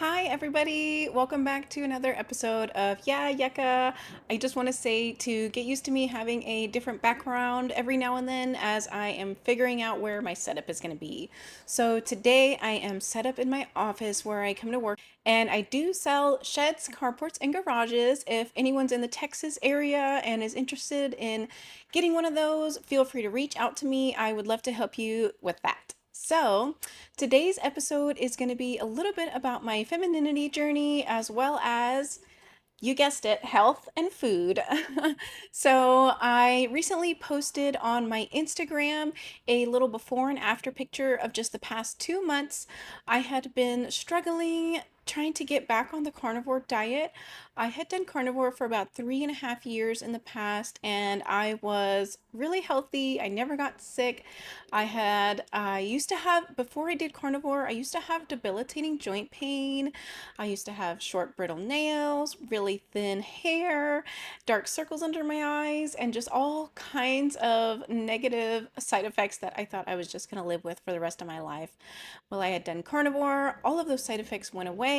Hi, everybody. Welcome back to another episode of Yeah, Yucca. I just want to say to get used to me having a different background every now and then as I am figuring out where my setup is going to be. So today I am set up in my office where I come to work, and I do sell sheds, carports, and garages. If anyone's in the Texas area and is interested in getting one of those, feel free to reach out to me. I would love to help you with that. So, today's episode is going to be a little bit about my femininity journey as well as, you guessed it, health and food. So, I recently posted on my Instagram a little before and after picture of just the past 2 months. I had been struggling trying to get back on the carnivore diet. I had done carnivore for about 3.5 years in the past, and I was really healthy. I never got sick. I used to have, before I did carnivore, I used to have debilitating joint pain. I used to have short, brittle nails, really thin hair, dark circles under my eyes, and just all kinds of negative side effects that I thought I was just going to live with for the rest of my life. Well, I had done carnivore, all of those side effects went away,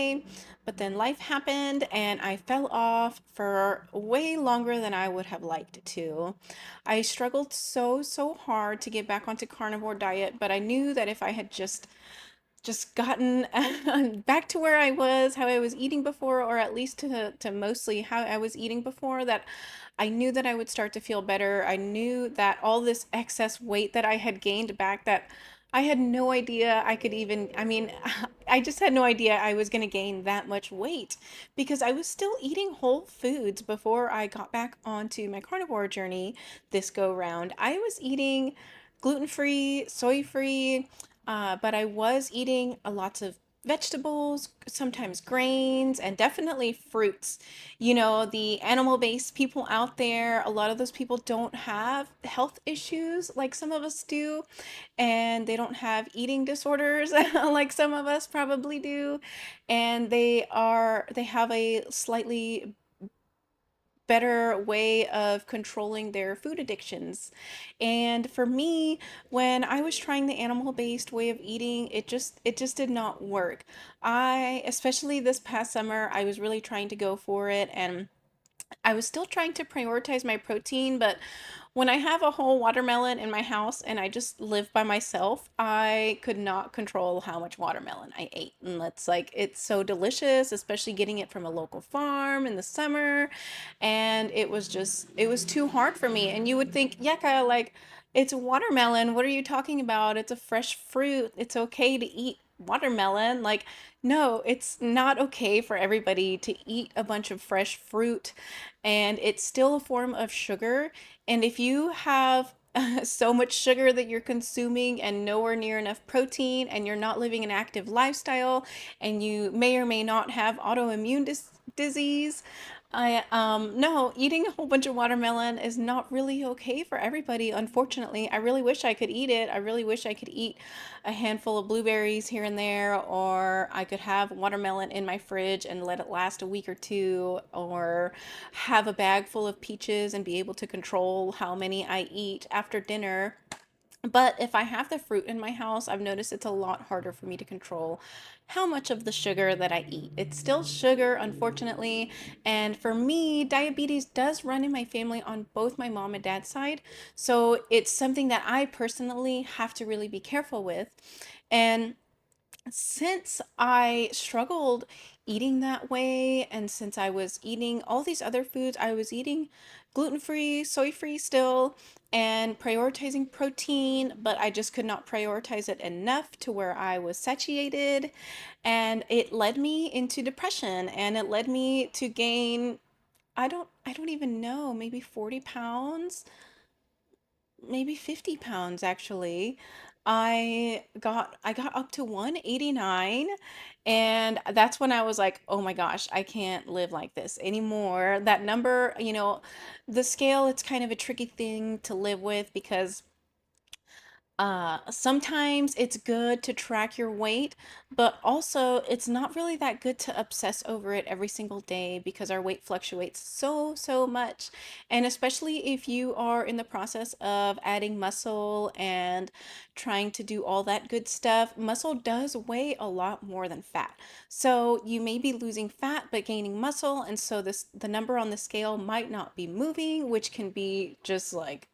but then life happened and I fell off for way longer than I would have liked to. I struggled so hard to get back onto carnivore diet, but I knew that if I had just gotten back to where I was, how I was eating before, or at least to mostly how I was eating before, that I knew that I would start to feel better. I knew that all this excess weight that I had gained back, that I had no idea I could even, I mean, I just had no idea I was going to gain that much weight because I was still eating whole foods before I got back onto my carnivore journey this go round. I was eating gluten-free, soy-free, but I was eating a lots of vegetables, sometimes grains, and definitely fruits. You know, the animal-based people out there, a lot of those people don't have health issues like some of us do, and they don't have eating disorders like some of us probably do, and they have a slightly better way of controlling their food addictions. And for me, when I was trying the animal-based way of eating, it just did not work. Especially this past summer, I was really trying to go for it, and I was still trying to prioritize my protein, but when I have a whole watermelon in my house and I just live by myself, I could not control how much watermelon I ate. And it's so delicious, especially getting it from a local farm in the summer. And it was too hard for me. And you would think, Yeka, like, it's watermelon. What are you talking about? It's a fresh fruit. It's okay to eat watermelon. Like, no, it's not okay for everybody to eat a bunch of fresh fruit, and it's still a form of sugar. And if you have so much sugar that you're consuming and nowhere near enough protein, and you're not living an active lifestyle, and you may or may not have autoimmune disease, no, eating a whole bunch of watermelon is not really okay for everybody, unfortunately. I really wish I could eat it. I really wish I could eat a handful of blueberries here and there, or I could have watermelon in my fridge and let it last a week or two, or have a bag full of peaches and be able to control how many I eat after dinner. But if I have the fruit in my house, I've noticed it's a lot harder for me to control how much of the sugar that I eat. It's still sugar, unfortunately. And for me, diabetes does run in my family on both my mom and dad's side. So it's something that I personally have to really be careful with. And since I struggled eating that way, and since I was eating all these other foods, I was eating gluten-free, soy-free still, and prioritizing protein, but I just could not prioritize it enough to where I was satiated, and it led me into depression, and it led me to gain, I don't even know, maybe 40 pounds, maybe 50 pounds actually. I got up to 189, and that's when I was like, "Oh my gosh, I can't live like this anymore." That number, the scale, it's kind of a tricky thing to live with because Sometimes it's good to track your weight, but also it's not really that good to obsess over it every single day because our weight fluctuates so much. And especially if you are in the process of adding muscle and trying to do all that good stuff, muscle does weigh a lot more than fat. So you may be losing fat but gaining muscle, and so the number on the scale might not be moving, which can be just like,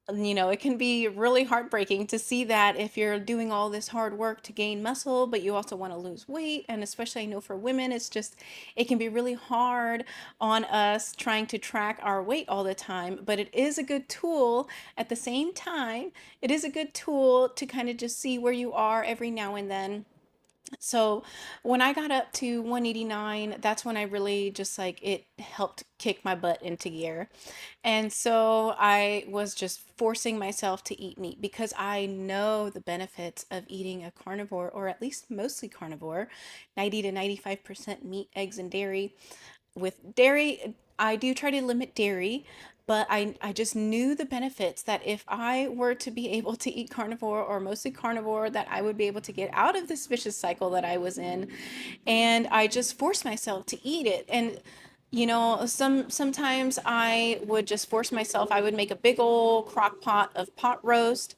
it can be really heartbreaking to see that if you're doing all this hard work to gain muscle, but you also want to lose weight. And especially, I know for women, it can be really hard on us trying to track our weight all the time. But it is a good tool at the same time. It is a good tool to kind of just see where you are every now and then. So when I got up to 189, that's when I really just like it helped kick my butt into gear. And so I was just forcing myself to eat meat because I know the benefits of eating a carnivore, or at least mostly carnivore, 90 to 95% meat, eggs, and dairy. With dairy, I do try to limit dairy, but I just knew the benefits that if I were to be able to eat carnivore or mostly carnivore, that I would be able to get out of this vicious cycle that I was in. And I just forced myself to eat it. And sometimes I would just force myself. I would make a big old crock pot of pot roast.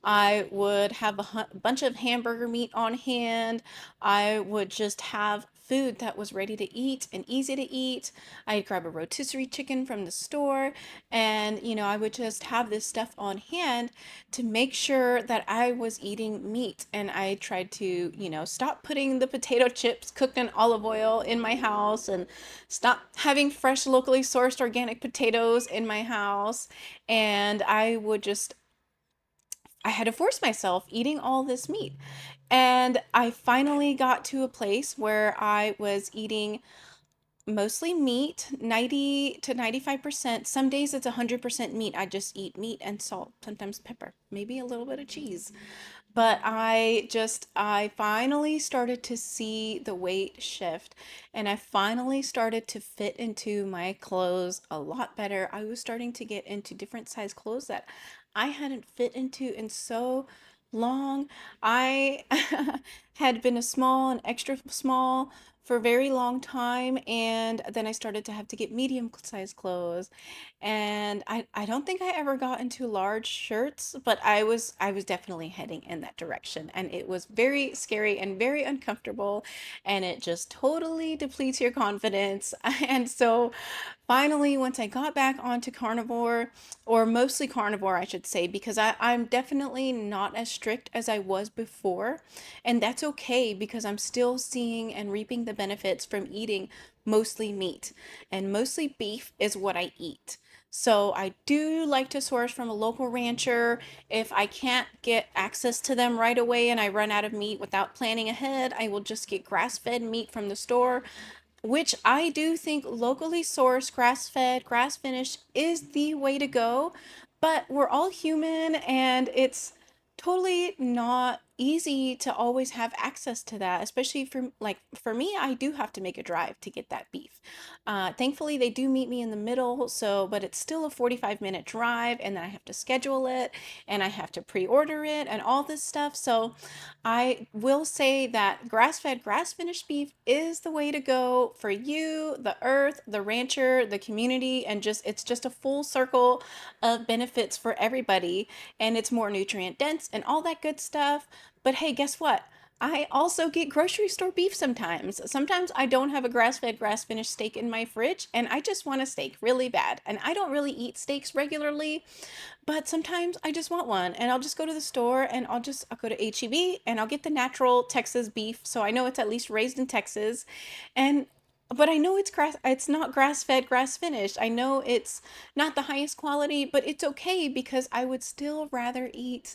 I would have a bunch of hamburger meat on hand. I would just have food that was ready to eat and easy to eat. I'd grab a rotisserie chicken from the store, and I would just have this stuff on hand to make sure that I was eating meat. And I tried to, stop putting the potato chips cooked in olive oil in my house, and stop having fresh, locally sourced organic potatoes in my house. And I had to force myself eating all this meat. And I finally got to a place where I was eating mostly meat, 90 to 95%. Some days it's 100% meat. I just eat meat and salt, sometimes pepper, maybe a little bit of cheese. But I finally started to see the weight shift, and I finally started to fit into my clothes a lot better. I was starting to get into different size clothes that I hadn't fit into in so long. I had been a small and extra small for a very long time, and then I started to have to get medium size clothes. And I don't think I ever got into large shirts, but I was definitely heading in that direction, and it was very scary and very uncomfortable, and it just totally depletes your confidence. And so finally, once I got back onto carnivore, or mostly carnivore, I should say, because I'm definitely not as strict as I was before. And that's okay because I'm still seeing and reaping the benefits from eating mostly meat. And mostly beef is what I eat. So I do like to source from a local rancher. If I can't get access to them right away and I run out of meat without planning ahead, I will just get grass-fed meat from the store, which I do think locally sourced, grass fed, grass finished is the way to go. But we're all human, and it's totally not easy to always have access to that, especially for me, I do have to make a drive to get that beef. Thankfully, they do meet me in the middle, but it's still a 45-minute drive, and then I have to schedule it, and I have to pre-order it, and all this stuff. So I will say that grass-fed, grass-finished beef is the way to go for you, the earth, the rancher, the community, and it's just a full circle of benefits for everybody, and it's more nutrient dense and all that good stuff. But hey, guess what? I also get grocery store beef sometimes. Sometimes I don't have a grass-fed, grass-finished steak in my fridge, and I just want a steak really bad. And I don't really eat steaks regularly, but sometimes I just want one, and I'll just go to the store, and I'll go to HEB, and I'll get the natural Texas beef, so I know it's at least raised in Texas. And but I know it's not grass-fed, grass-finished. I know it's not the highest quality, but it's okay because I would still rather eat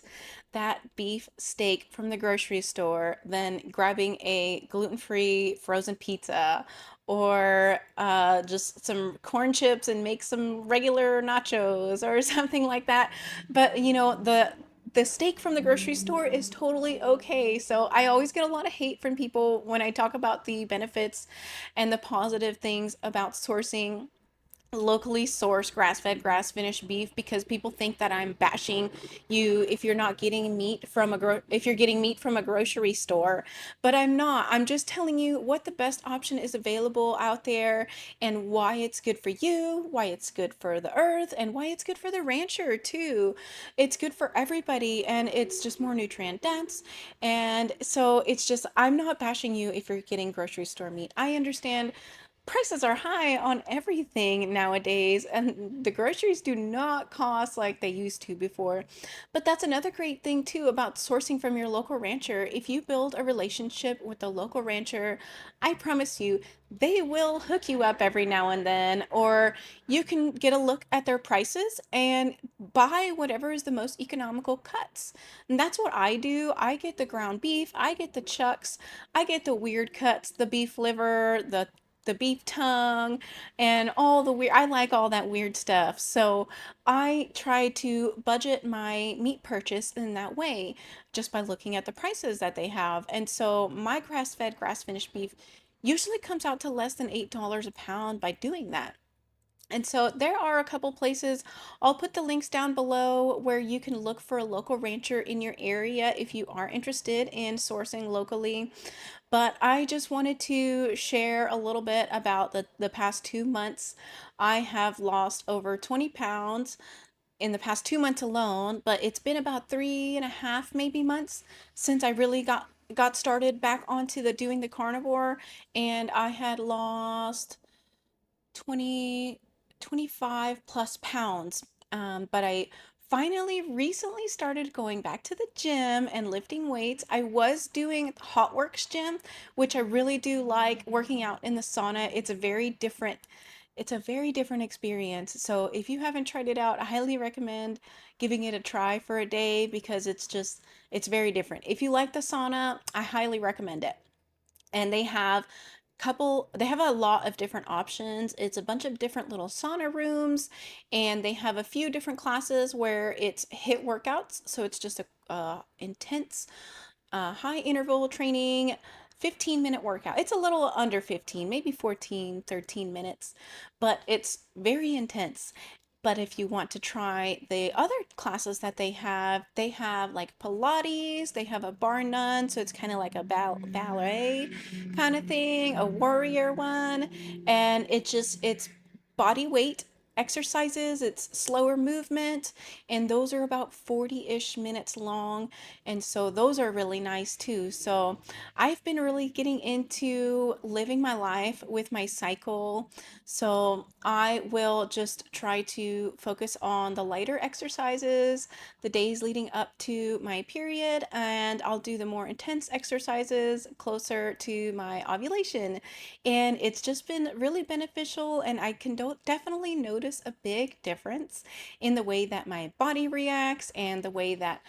that beef steak from the grocery store than grabbing a gluten-free frozen pizza, or just some corn chips and make some regular nachos or something like that. But the steak from the grocery store is totally okay. So I always get a lot of hate from people when I talk about the benefits and the positive things about sourcing locally sourced grass-fed, grass-finished beef, because people think that I'm bashing you if you're not getting meat from if you're getting meat from a grocery store, but I'm not. I'm just telling you what the best option is available out there, and why it's good for you, why it's good for the earth, and why it's good for the rancher too. It's good for everybody, and it's just more nutrient dense. And so it's just, I'm not bashing you if you're getting grocery store meat. I understand prices are high on everything nowadays, and the groceries do not cost like they used to before. But that's another great thing too about sourcing from your local rancher. If you build a relationship with the local rancher, I promise you they will hook you up every now and then, or you can get a look at their prices and buy whatever is the most economical cuts. And that's what I do. I get the ground beef, I get the chucks, I get the weird cuts, the beef liver, the beef tongue, and all the weird, I like all that weird stuff. So I try to budget my meat purchase in that way, just by looking at the prices that they have. And so my grass-fed, grass-finished beef usually comes out to less than $8 a pound by doing that. And so there are a couple places. I'll put the links down below where you can look for a local rancher in your area if you are interested in sourcing locally. But I just wanted to share a little bit about the past 2 months. I have lost over 20 pounds in the past 2 months alone, but it's been about 3.5 maybe months since I really got started back onto the doing the carnivore, and I had lost 20, 25 plus pounds. But I finally recently started going back to the gym and lifting weights. I was doing Hot Works gym, which I really do like working out in the sauna. It's a very different experience. So if you haven't tried it out, I highly recommend giving it a try for a day, because it's very different. If you like the sauna, I highly recommend it. And they have a lot of different options. It's a bunch of different little sauna rooms, and they have a few different classes where it's HIIT workouts, so it's just a intense high interval training, 15-minute workout. It's a little under 15, maybe 14, 13 minutes, but it's very intense. But if you want to try the other classes that they have like Pilates, they have a bar none, so it's kind of like a ballet kind of thing, a warrior one, and it's body weight exercises, it's slower movement, and those are about 40-ish minutes long, and so those are really nice too. So I've been really getting into living my life with my cycle, so I will just try to focus on the lighter exercises the days leading up to my period, and I'll do the more intense exercises closer to my ovulation. And it's just been really beneficial, and I can definitely notice a big difference in the way that my body reacts, and the way that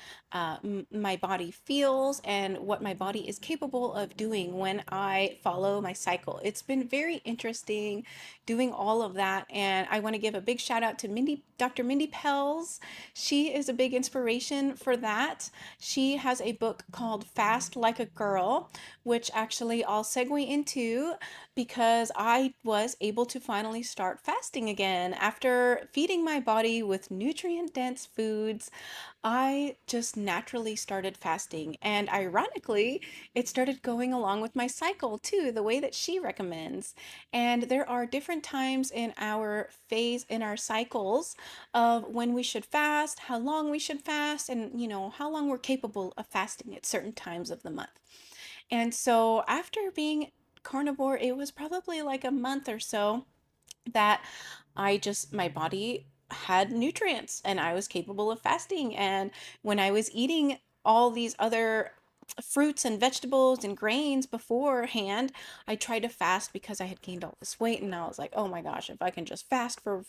my body feels, and what my body is capable of doing when I follow my cycle. It's been very interesting doing all of that, and I want to give a big shout out to Dr. Mindy Pels. She is a big inspiration for that. She has a book called Fast Like a Girl, which actually I'll segue into, because I was able to finally start fasting again after feeding my body with nutrient dense foods. I just naturally started fasting, and ironically, it started going along with my cycle too, the way that she recommends. And there are different times in our in our cycles of when we should fast, how long we should fast, and how long we're capable of fasting at certain times of the month. And so after being carnivore, it was probably like a month or so that my body had nutrients and I was capable of fasting. And when I was eating all these other fruits and vegetables and grains beforehand, I tried to fast because I had gained all this weight, and I was like, oh my gosh, if I can just fast for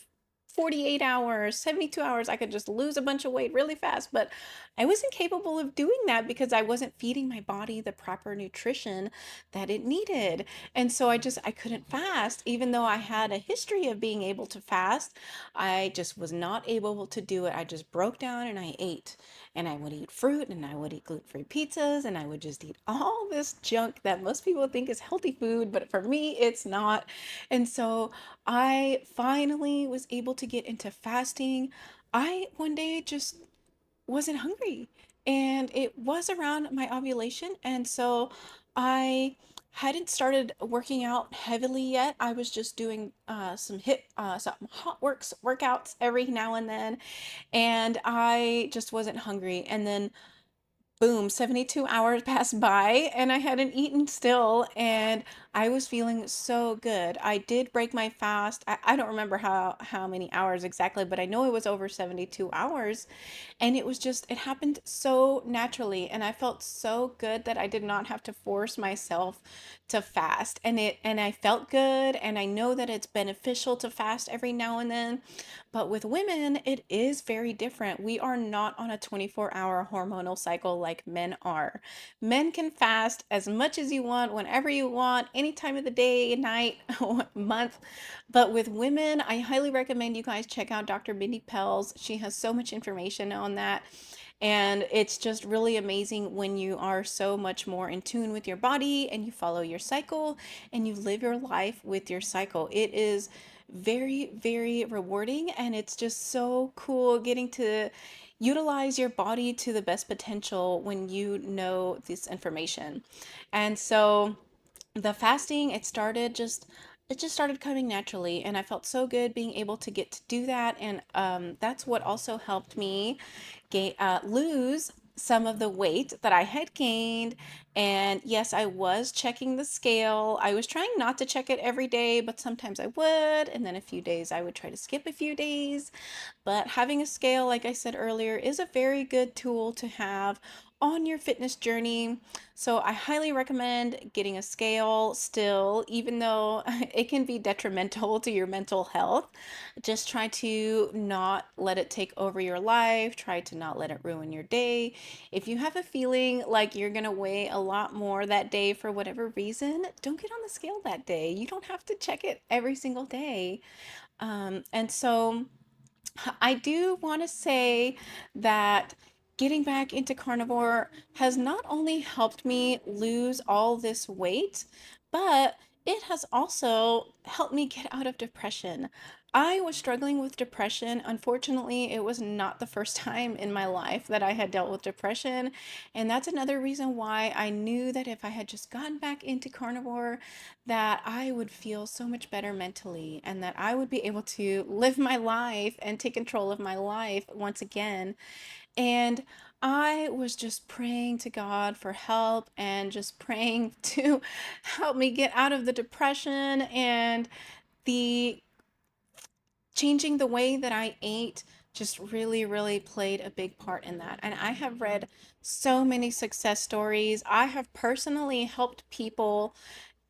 48 hours, 72 hours, I could just lose a bunch of weight really fast. But I wasn't capable of doing that because I wasn't feeding my body the proper nutrition that it needed. And so I couldn't fast, even though I had a history of being able to fast. I just was not able to do it. I just broke down and I ate. and I would eat fruit, and I would eat gluten-free pizzas, and I would just eat all this junk that most people think is healthy food, but for me, it's not. And so I finally was able to get into fasting. I one day just wasn't hungry, and it was around my ovulation, and so I hadn't started working out heavily yet. I was just doing some hot workouts every now and then, and I just wasn't hungry. And then boom, 72 hours passed by and I hadn't eaten still, and I was feeling so good. I did break my fast. I don't remember how many hours exactly, but I know it was over 72 hours, and it was just, it happened so naturally, and I felt so good that I did not have to force myself to fast. And I felt good, and I know that it's beneficial to fast every now and then. But with women, it is very different. We are not on a 24-hour hormonal cycle like men are. Men can fast as much as you want, whenever you want, any time of the day, night, month. But with women, I highly recommend you guys check out Dr. Mindy Pels. She has so much information on that. And it's just really amazing when you are so much more in tune with your body, and you follow your cycle, and you live your life with your cycle. It is very, very rewarding, and it's just so cool getting to utilize your body to the best potential when you know this information. And so the fasting, it just started coming naturally, and I felt so good being able to get to do that. And that's what also helped me lose some of the weight that I had gained. And yes, I was checking the scale. I was trying not to check it every day, but sometimes I would, and then a few days I would try to skip a few days. But having a scale, like I said earlier, is a very good tool to have on your fitness journey. So I highly recommend getting a scale still, even though it can be detrimental to your mental health. Just try to not let it take over your life. Try to not let it ruin your day. If you have a feeling like you're going to weigh a lot more that day for whatever reason, don't get on the scale that day. You don't have to check it every single day. And so I do want to say that getting back into carnivore has not only helped me lose all this weight, but it has also helped me get out of depression. I was struggling with depression. Unfortunately, it was not the first time in my life that I had dealt with depression. And that's another reason why I knew that if I had just gotten back into carnivore, that I would feel so much better mentally, and that I would be able to live my life and take control of my life once again. And I was just praying to God for help, and just praying to help me get out of the depression. And the changing the way that I ate just really, really played a big part in that. And I have read so many success stories. I have personally helped people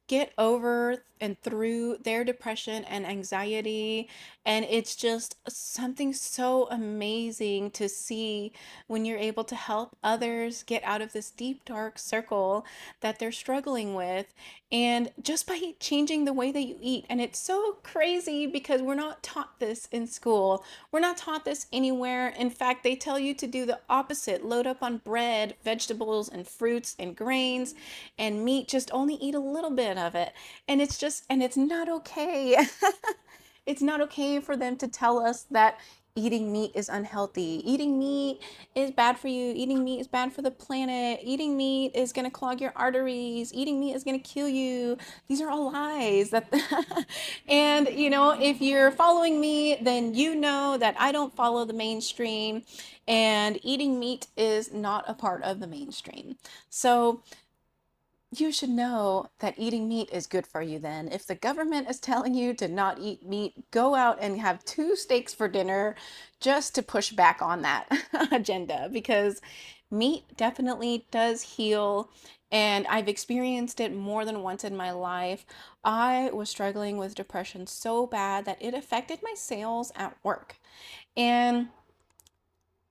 get over and through their depression and anxiety. And it's just something so amazing to see when you're able to help others get out of this deep, dark circle that they're struggling with. And just by changing the way that you eat. And it's so crazy because we're not taught this in school. We're not taught this anywhere. In fact, they tell you to do the opposite: load up on bread, vegetables, and fruits and grains, and meat, just only eat a little bit of it. And it's just, and it's not okay. It's not okay for them to tell us that eating meat is unhealthy. Eating meat is bad for you. Eating meat is bad for the planet. Eating meat is going to clog your arteries. Eating meat is going to kill you. These are all lies. That and if you're following me, then you know that I don't follow the mainstream, and eating meat is not a part of the mainstream. So you should know that eating meat is good for you then. If the government is telling you to not eat meat, go out and have two steaks for dinner just to push back on that agenda, because meat definitely does heal. And I've experienced it more than once in my life. I was struggling with depression so bad that it affected my sales at work. And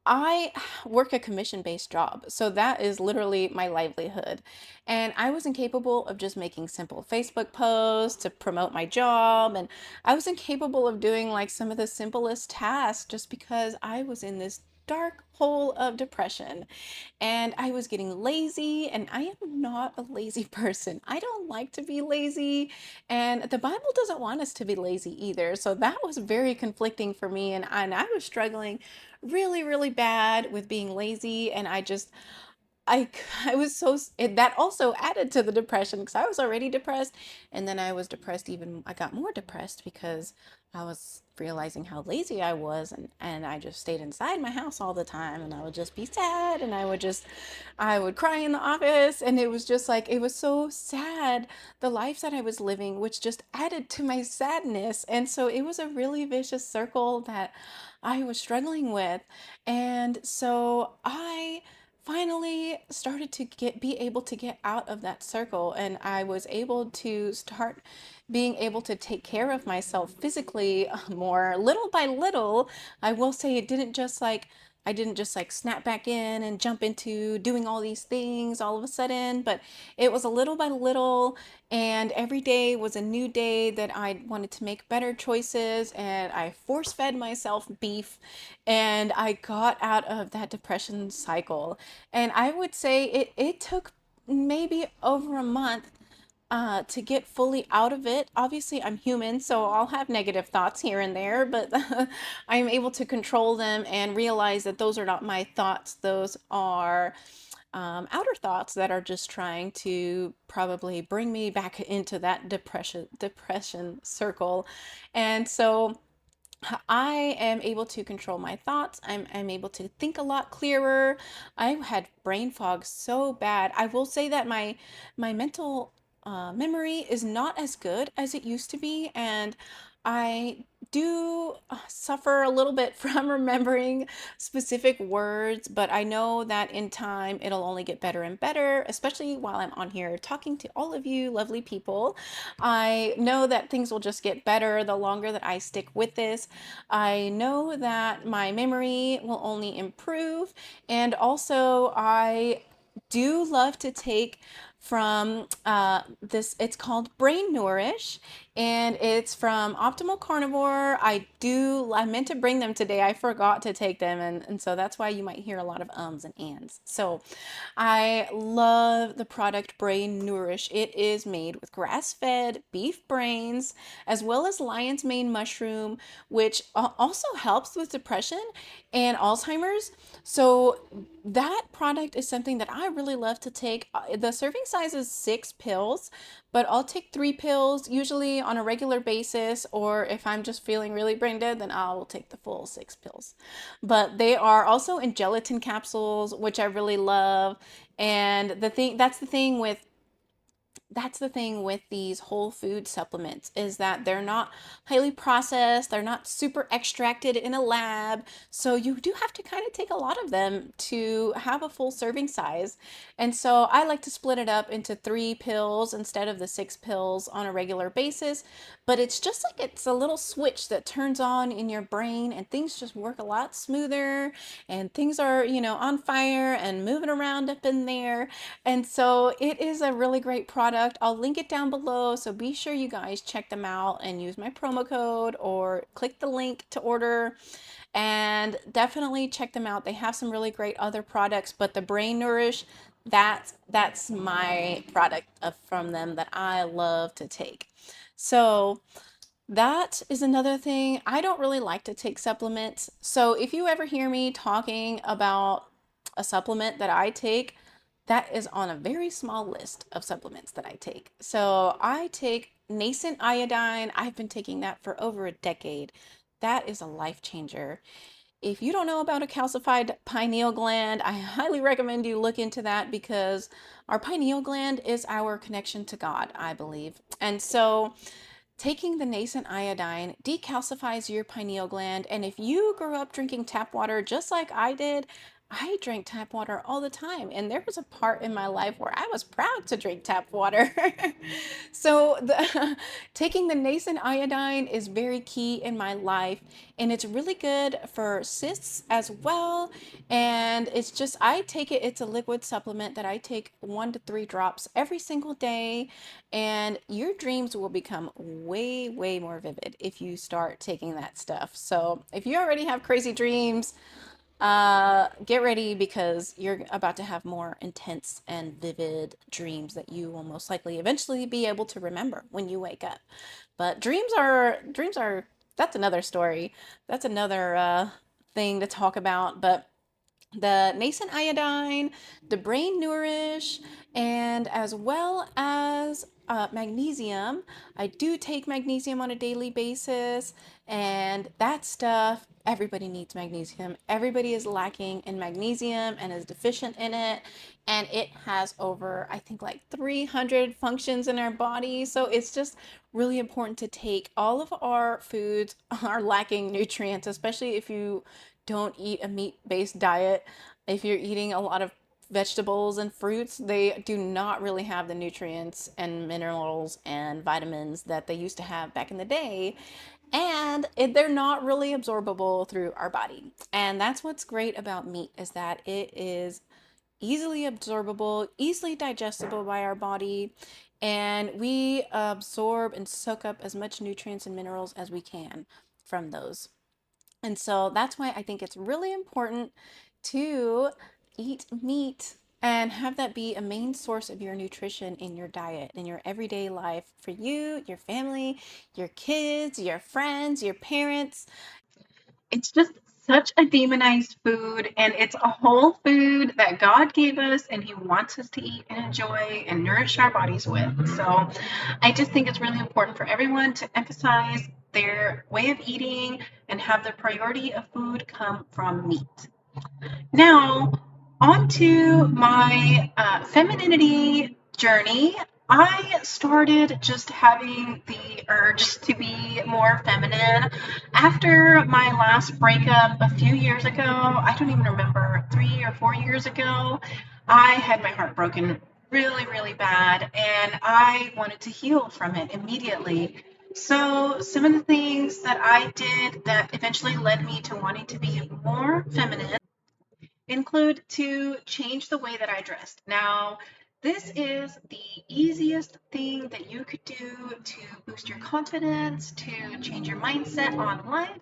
I work a commission-based job, so that is literally my livelihood. And I was incapable of just making simple Facebook posts to promote my job, and I was incapable of doing like some of the simplest tasks just because I was in this dark hole of depression, and I was getting lazy, and I am not a lazy person. I don't like to be lazy, and the Bible doesn't want us to be lazy either. So that was very conflicting for me, and I was struggling really, really bad with being lazy, and I I was that also added to the depression because I was already depressed, and then I was depressed even I got more depressed because I was realizing how lazy I was, and I just stayed inside my house all the time, and I would just be sad, and I would cry in the office, and it was just like it was so sad the life that I was living, which just added to my sadness. And so it was a really vicious circle that I was struggling with. And so I finally started to be able to get out of that circle, and I was able to start being able to take care of myself physically more little by little. I will say I didn't just like snap back in and jump into doing all these things all of a sudden, but it was a little by little, and every day was a new day that I wanted to make better choices, and I force fed myself beef, and I got out of that depression cycle. And I would say it took maybe over a month to get fully out of it. Obviously, I'm human, so I'll have negative thoughts here and there, but I'm able to control them and realize that those are not my thoughts. Those are outer thoughts that are just trying to probably bring me back into that depression circle. And so I am able to control my thoughts. I'm able to think a lot clearer. I had brain fog so bad. I will say that my mental memory is not as good as it used to be, and I do suffer a little bit from remembering specific words, but I know that in time it'll only get better and better, especially while I'm on here talking to all of you lovely people. I know that things will just get better the longer that I stick with this. I know that my memory will only improve, and also I do love to take from this, it's called Brain Nourish, and it's from Optimal Carnivore. I meant to bring them today, I forgot to take them, and so that's why you might hear a lot of ums and ands. So I love the product Brain Nourish. It is made with grass-fed beef brains as well as lion's mane mushroom, which also helps with depression and Alzheimer's. So that product is something that I really love to take. The serving size is 6 pills, but I'll take 3 pills usually on a regular basis, or if I'm just feeling really brain dead, then I'll take the full 6 pills. But they are also in gelatin capsules, which I really love. And that's the thing with these whole food supplements, is that they're not highly processed, they're not super extracted in a lab, so you do have to kind of take a lot of them to have a full serving size. And so I like to split it up into 3 pills instead of the 6 pills on a regular basis. But it's just like it's a little switch that turns on in your brain, and things just work a lot smoother, and things are, on fire and moving around up in there. And so it is a really great product. I'll link it down below, so be sure you guys check them out and use my promo code or click the link to order, and definitely check them out. They have some really great other products, but the Brain Nourish, that's my product from them that I love to take. So that is another thing. I don't really like to take supplements. So if you ever hear me talking about a supplement that I take, that is on a very small list of supplements that I take. So I take nascent iodine. I've been taking that for over a decade. That is a life changer. If you don't know about a calcified pineal gland, I highly recommend you look into that, because our pineal gland is our connection to God, I believe. And so taking the nascent iodine decalcifies your pineal gland. And if you grew up drinking tap water just like I did, I drank tap water all the time. And there was a part in my life where I was proud to drink tap water. So taking the nascent iodine is very key in my life. And it's really good for cysts as well. And I take it, it's a liquid supplement that I take 1 to 3 drops every single day. And your dreams will become way, way more vivid if you start taking that stuff. So if you already have crazy dreams, Get ready because you're about to have more intense and vivid dreams that you will most likely eventually be able to remember when you wake up. But dreams are that's another story. That's another thing to talk about. But the nascent iodine, the brain nourish, and as well as magnesium. I do take magnesium on a daily basis, and that stuff, everybody needs magnesium. Everybody is lacking in magnesium and is deficient in it. And it has over, I think, like 300 functions in our body. So it's just really important to take all of our foods are lacking nutrients, especially if you don't eat a meat-based diet. If you're eating a lot of vegetables and fruits, they do not really have the nutrients and minerals and vitamins that they used to have back in the day. And they're not really absorbable through our body. And that's what's great about meat is that it is easily absorbable, easily digestible by our body, and we absorb and soak up as much nutrients and minerals as we can from those. And so that's why I think it's really important to eat meat and have that be a main source of your nutrition in your diet, in your everyday life for you, your family, your kids, your friends, your parents. It's just such a demonized food, and it's a whole food that God gave us and He wants us to eat and enjoy and nourish our bodies with. So I just think it's really important for everyone to emphasize their way of eating and have the priority of food come from meat. Now, on to my femininity journey. I started just having the urge to be more feminine after my last breakup a few years ago. I don't even remember, 3 or 4 years ago. I had my heart broken really, really bad, and I wanted to heal from it immediately. So, some of the things that I did that eventually led me to wanting to be more feminine include to change the way that I dressed. Now, this is the easiest thing that you could do to boost your confidence, to change your mindset on life,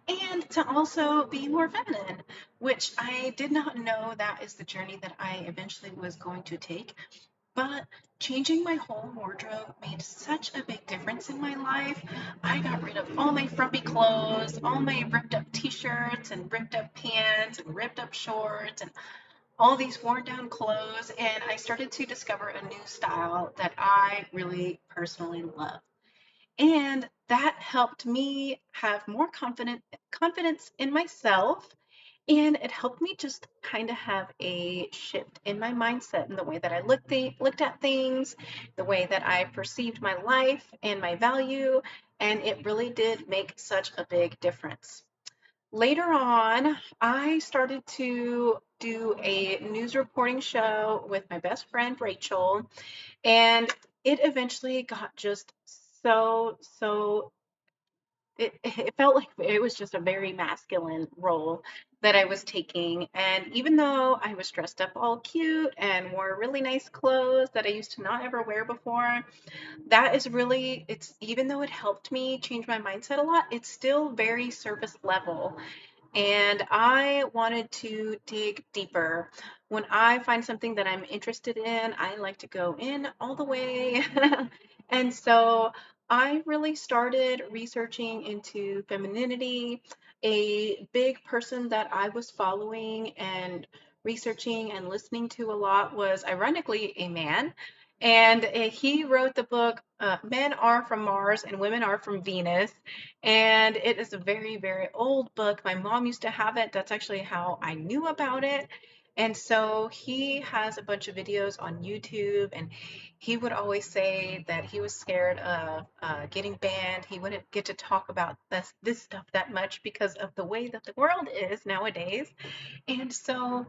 and to also be more feminine, which I did not know that is the journey that I eventually was going to take. But changing my whole wardrobe made such a big difference in my life. I got rid of all my frumpy clothes, all my ripped up t shirts, and ripped up pants, and ripped up shorts, and all these worn down clothes. And I started to discover a new style that I really personally love. And that helped me have more confidence in myself, and it helped me just kind of have a shift in my mindset in the way that I looked at things, the way that I perceived my life and my value, and it really did make such a big difference. Later on, I started to do a news reporting show with my best friend Rachel, and it eventually got just so it felt like it was just a very masculine role that I was taking. And even though I was dressed up all cute and wore really nice clothes that I used to not ever wear before, that is really, it's even though it helped me change my mindset a lot, it's still very surface level. And I wanted to dig deeper. When I find something that I'm interested in, I like to go in all the way. And so I really started researching into femininity. A big person that I was following and researching and listening to a lot was ironically a man. And he wrote the book, Men Are From Mars and Women Are From Venus. And it is a very, very old book. My mom used to have it. That's actually how I knew about it. And so he has a bunch of videos on YouTube, and he would always say that he was scared of getting banned. He wouldn't get to talk about this stuff that much because of the way that the world is nowadays. And so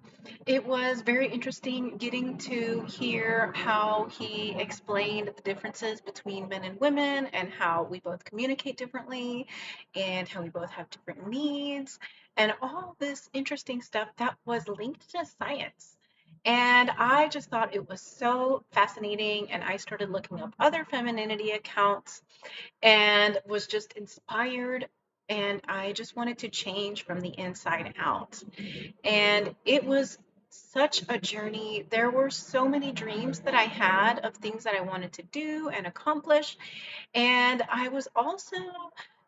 it was very interesting getting to hear how he explained the differences between men and women and how we both communicate differently and how we both have different needs and all this interesting stuff that was linked to science. And I just thought it was so fascinating. And I started looking up other femininity accounts and was just inspired and I just wanted to change from the inside out. And it was such a journey. There were so many dreams that I had of things that I wanted to do and accomplish. And I was also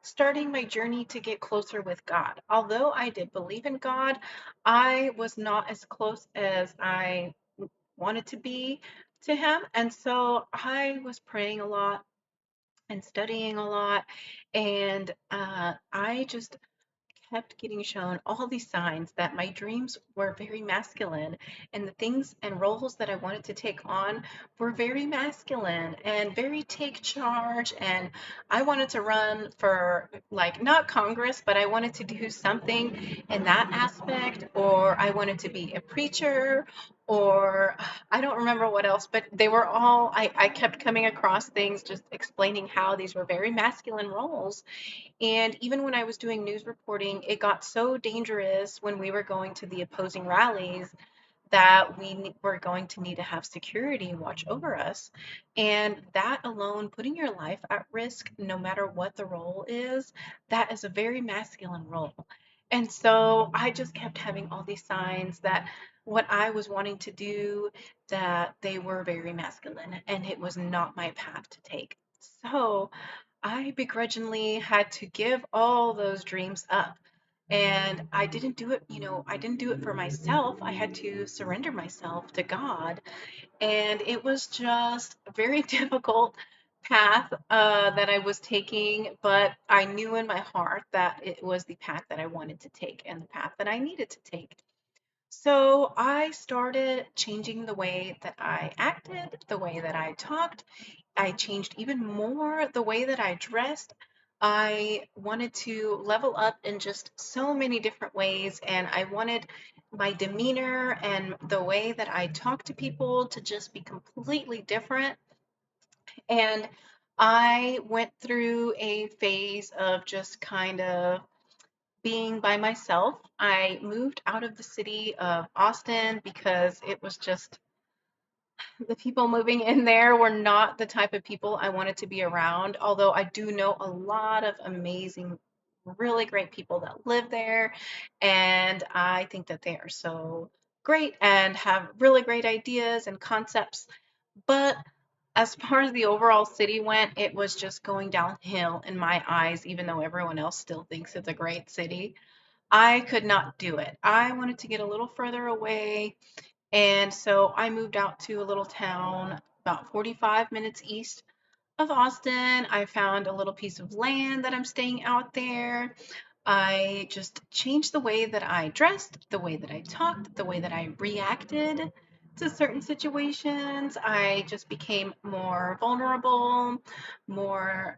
starting my journey to get closer with God. Although I did believe in God, I was not as close as I wanted to be to Him. And so I was praying a lot and studying a lot. And I just kept getting shown all these signs that my dreams were very masculine, and the things and roles that I wanted to take on were very masculine and very take charge. And I wanted to run for, like, not Congress, but I wanted to do something in that aspect, or I wanted to be a preacher, or I don't remember what else, but they were all, I kept coming across things just explaining how these were very masculine roles. And even when I was doing news reporting, it got so dangerous when we were going to the opposing rallies that were going to need to have security watch over us. And that alone, putting your life at risk, no matter what the role is, that is a very masculine role. And so I just kept having all these signs that what I was wanting to do, that they were very masculine and it was not my path to take. So I begrudgingly had to give all those dreams up. And I didn't do it, I didn't do it for myself. I had to surrender myself to God. And it was just a very difficult path that I was taking, but I knew in my heart that it was the path that I wanted to take and the path that I needed to take. So I started changing the way that I acted, the way that I talked. I changed even more the way that I dressed. I wanted to level up in just so many different ways, and I wanted my demeanor and the way that I talk to people to just be completely different. And I went through a phase of just kind of being by myself. I moved out of the city of Austin because it was just, the people moving in there were not the type of people I wanted to be around. Although I do know a lot of amazing, really great people that live there. And I think that they are so great and have really great ideas and concepts. But as far as the overall city went, it was just going downhill in my eyes, even though everyone else still thinks it's a great city. I could not do it. I wanted to get a little further away, and so I moved out to a little town about 45 minutes east of Austin. I found a little piece of land that I'm staying out there. I just changed the way that I dressed, the way that I talked, the way that I reacted to certain situations. I just became more vulnerable, more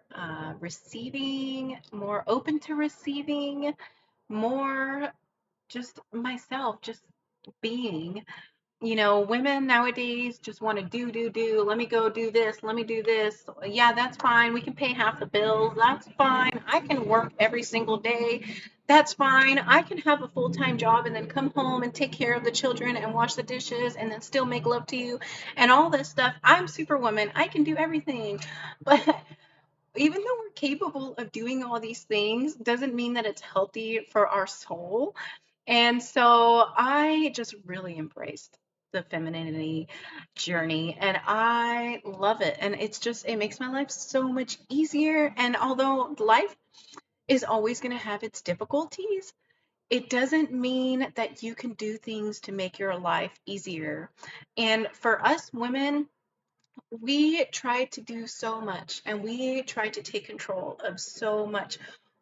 receiving, more open to receiving, more just myself, just being. Women nowadays just want to do. Let me go do this. Let me do this. Yeah, that's fine. We can pay half the bills. That's fine. I can work every single day. That's fine. I can have a full-time job and then come home and take care of the children and wash the dishes and then still make love to you and all this stuff. I'm Superwoman. I can do everything. But even though we're capable of doing all these things, doesn't mean that it's healthy for our soul. And so I just really embraced the femininity journey and I love it. And it makes my life so much easier. And although life is always going to have its difficulties, it doesn't mean that you can do things to make your life easier. And for us women, we try to do so much and we try to take control of so much,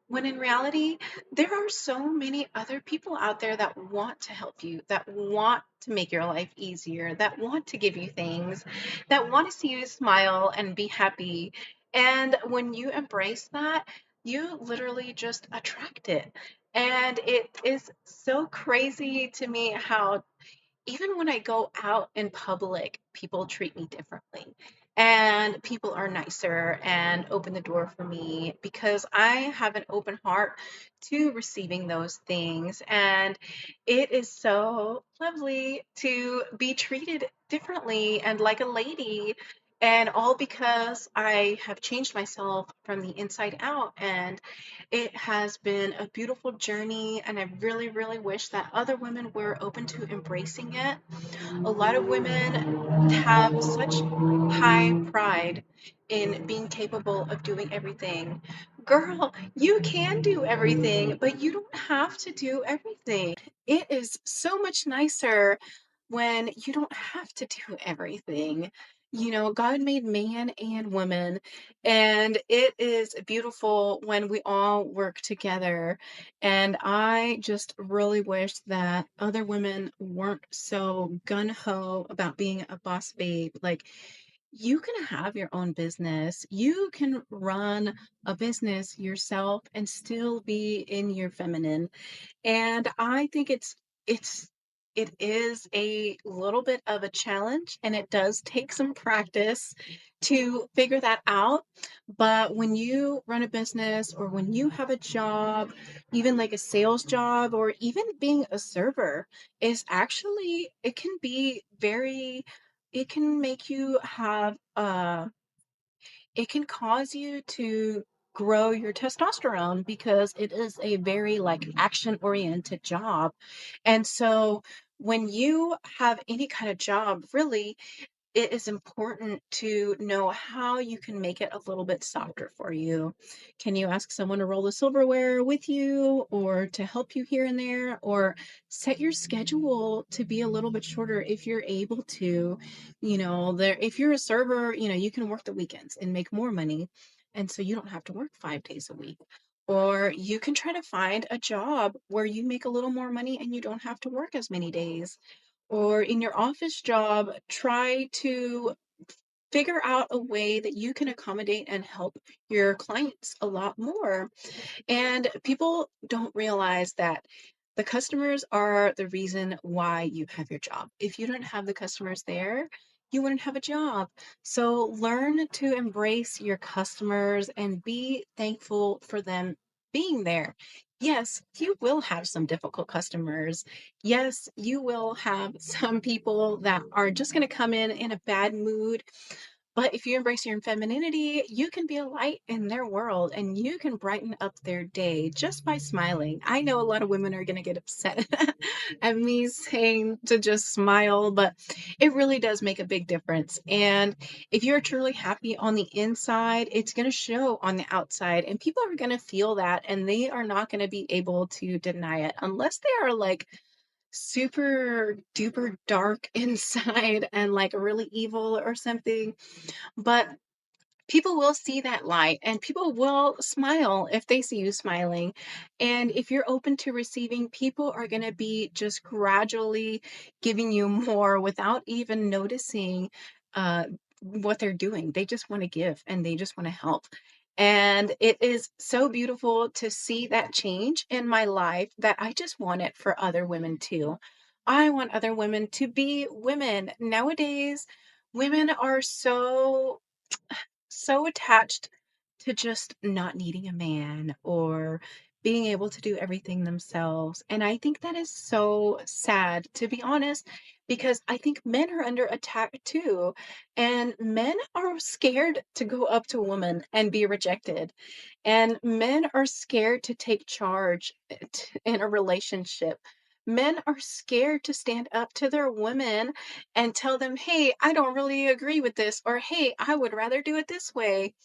when in reality, there are so many other people out there that want to help you, that want to make your life easier, that want to give you things, that want to see you smile and be happy. And when you embrace that, you literally just attract it. And it is so crazy to me how even when I go out in public, people treat me differently. And people are nicer and open the door for me because I have an open heart to receiving those things. And it is so lovely to be treated differently and like a lady. And all because I have changed myself from the inside out. And it has been a beautiful journey. And I really, really wish that other women were open to embracing it. A lot of women have such high pride in being capable of doing everything. Girl, you can do everything, but you don't have to do everything. It is so much nicer when you don't have to do everything. You know, God made man and woman, and it is beautiful when we all work together. And I just really wish that other women weren't so gun ho about being a boss babe. Like, you can have your own business, you can run a business yourself and still be in your feminine. And I think it's it is a little bit of a challenge, and it does take some practice to figure that out. But when you run a business or when you have a job, even like a sales job or even being a server, is actually it can be very it can make you have it can cause you to grow your testosterone because it is a very like action oriented job. And so when you have any kind of job, really, it is important to know how you can make it a little bit softer for you. Can you ask someone to roll the silverware with you or to help you here and there, or set your schedule to be a little bit shorter if you're able to? There if you're a server, you can work the weekends and make more money. And so you don't have to work 5 days a week. Or you can try to find a job where you make a little more money and you don't have to work as many days. Or in your office job, try to figure out a way that you can accommodate and help your clients a lot more. And people don't realize that the customers are the reason why you have your job. If you don't have the customers there, you wouldn't have a job. So learn to embrace your customers and be thankful for them being there. Yes, you will have some difficult customers. Yes, you will have some people that are just going to come in a bad mood, but if you embrace your femininity, you can be a light in their world and you can brighten up their day just by smiling. I know a lot of women are going to get upset at me saying to just smile, but it really does make a big difference. And if you're truly happy on the inside, it's going to show on the outside, and people are going to feel that, and they are not going to be able to deny it unless they are like super duper dark inside and like really evil or something. But people will see that light and people will smile if they see you smiling. And if you're open to receiving, people are going to be just gradually giving you more without even noticing uh, what they're doing. They just want to give and they just want to help. And it is so beautiful to see that change in my life that I just want it for other women too. I want other women to be women. Nowadays, women are so attached to just not needing a man or being able to do everything themselves. And I think that is so sad, to be honest, because I think men are under attack too. And men are scared to go up to a woman and be rejected. And men are scared to take charge in a relationship. Men are scared to stand up to their women and tell them, hey, I don't really agree with this, or hey, I would rather do it this way.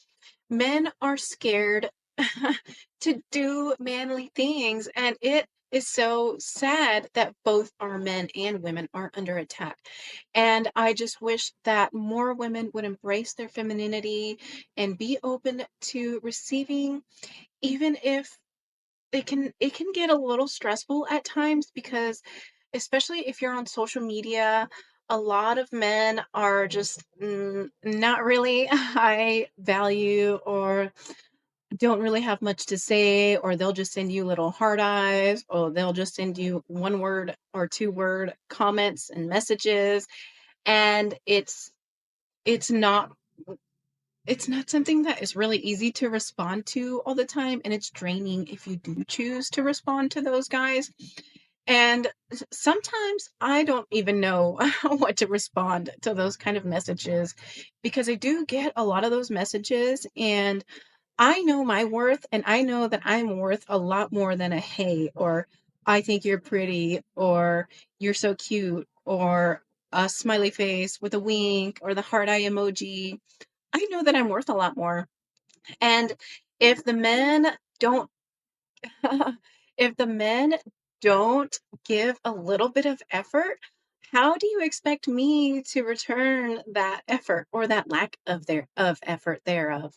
Men are scared to do manly things. And it is so sad that both our men and women are under attack. And I just wish that more women would embrace their femininity and be open to receiving, even if it can get a little stressful at times, because especially if you're on social media, a lot of men are just not really high value or don't really have much to say, or they'll just send you little heart eyes, or they'll just send you one word or two word comments and messages. And it's not it's not something that is really easy to respond to all the time, and it's draining if you do choose to respond to those guys. And sometimes I don't even know what to respond to those kind of messages because I do get a lot of those messages, and I know my worth, and I know that I'm worth a lot more than a hey, or I think you're pretty, or you're so cute, or a smiley face with a wink, or the heart eye emoji. I know that I'm worth a lot more. And if the men don't if the men don't give a little bit of effort, how do you expect me to return that effort or that lack of effort thereof?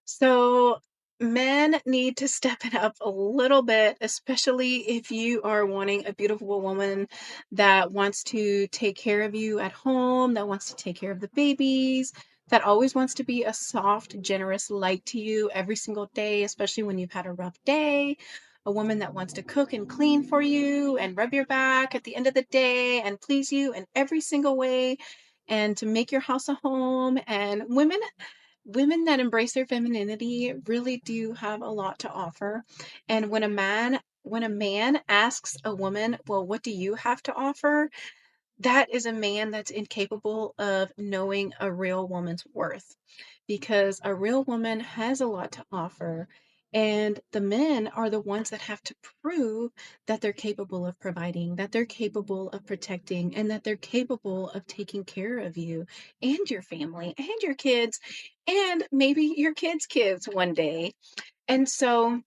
So men need to step it up a little bit, especially if you are wanting a beautiful woman that wants to take care of you at home, that wants to take care of the babies, that always wants to be a soft, generous light to you every single day, especially when you've had a rough day. A woman that wants to cook and clean for you and rub your back at the end of the day and please you in every single way and to make your house a home. And women that embrace their femininity really do have a lot to offer. And when a man asks a woman, "Well, what do you have to offer?" That is a man that's incapable of knowing a real woman's worth, because a real woman has a lot to offer. And the men are the ones that have to prove that they're capable of providing, that they're capable of protecting, and that they're capable of taking care of you and your family and your kids and maybe your kids' kids one day. And so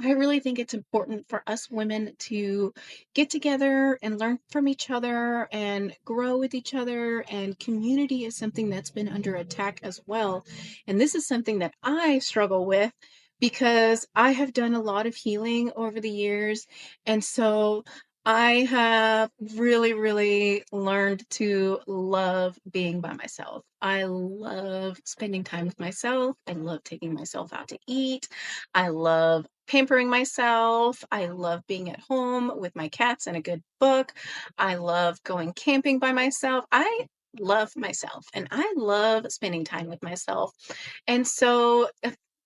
I really think it's important for us women to get together and learn from each other and grow with each other. And community is something that's been under attack as well. And this is something that I struggle with because I have done a lot of healing over the years. And so I have really, really learned to love being by myself. I love spending time with myself. I love taking myself out to eat. I love pampering myself. I love being at home with my cats and a good book. I love going camping by myself. I love myself and I love spending time with myself. And so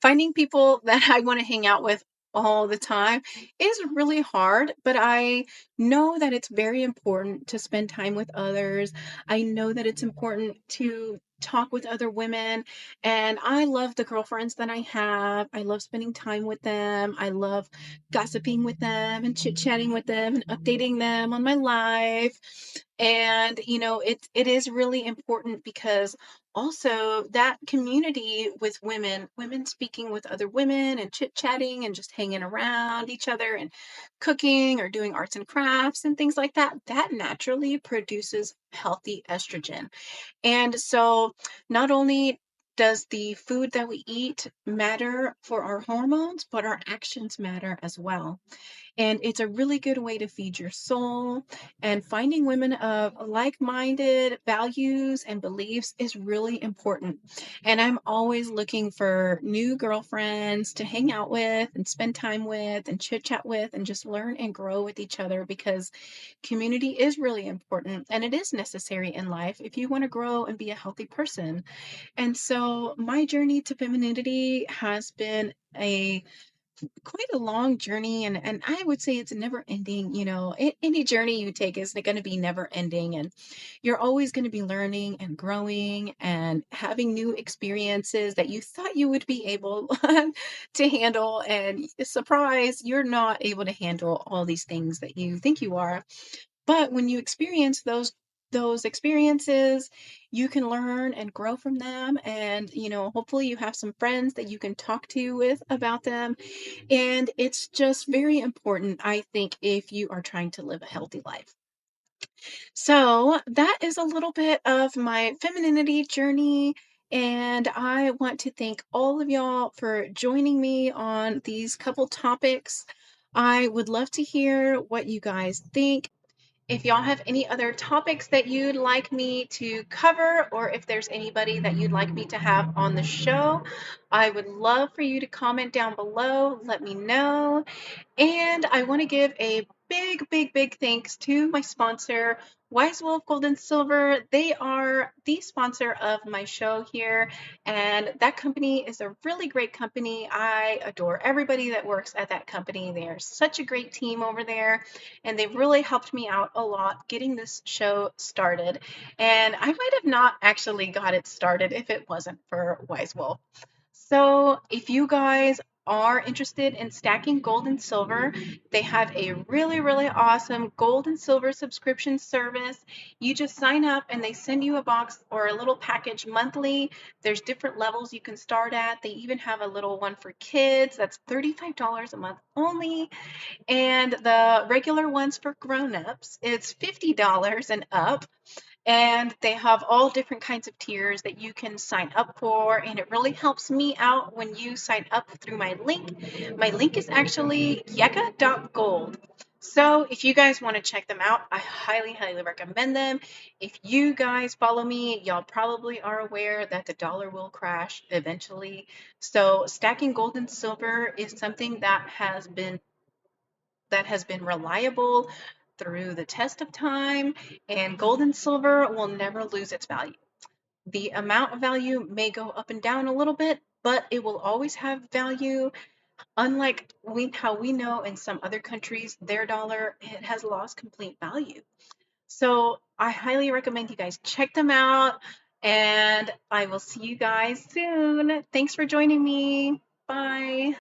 finding people that I want to hang out with all the time is really hard, but I know that it's very important to spend time with others. I know that it's important to talk with other women, and I love the girlfriends that I have. I love spending time with them. I love gossiping with them and chit-chatting with them and updating them on my life. And it is really important because also that community with women speaking with other women and chit-chatting and just hanging around each other and cooking or doing arts and crafts and things like that, that naturally produces healthy estrogen. And so not only does the food that we eat matter for our hormones, but our actions matter as well. And it's a really good way to feed your soul. And finding women of like minded values and beliefs is really important. And I'm always looking for new girlfriends to hang out with and spend time with and chit chat with and just learn and grow with each other, because community is really important and it is necessary in life if you want to grow and be a healthy person. And so my journey to femininity has been a quite a long journey, and I would say it's never ending. Any journey you take is going to be never ending, and you're always going to be learning and growing and having new experiences that you thought you would be able to handle, and surprise, you're not able to handle all these things that you think you are. But when you experience those experiences, you can learn and grow from them, and hopefully you have some friends that you can talk to with about them. And it's just very important, I think, if you are trying to live a healthy life. So that is a little bit of my femininity journey. And I want to thank all of y'all for joining me on these couple topics. I would love to hear what you guys think. If y'all have any other topics that you'd like me to cover, or if there's anybody that you'd like me to have on the show, I would love for you to comment down below. Let me know. And I want to give a big, big, big thanks to my sponsor, Wise Wolf Gold and Silver, they are the sponsor of my show here, and that company is a really great company. I adore everybody that works at that company. They are such a great team over there, and they've really helped me out a lot getting this show started. And I might have not actually got it started if it wasn't for Wise Wolf. So, if you guys are interested in stacking gold and silver, they have a really, really awesome gold and silver subscription service. You just sign up and they send you a box or a little package monthly. There's different levels you can start at. They even have a little one for kids that's $35 a month only. And the regular ones for grown-ups, it's $50 and up. And they have all different kinds of tiers that you can sign up for, and it really helps me out when you sign up through my link. My link is actually yeka.gold. So if you guys want to check them out, I highly, highly recommend them. If you guys follow me, y'all probably are aware that the dollar will crash eventually. So stacking gold and silver is something that has been reliable through the test of time, and gold and silver will never lose its value. The amount of value may go up and down a little bit, but it will always have value. Unlike how we know in some other countries, their dollar, it has lost complete value. So I highly recommend you guys check them out, and I will see you guys soon. Thanks for joining me. Bye.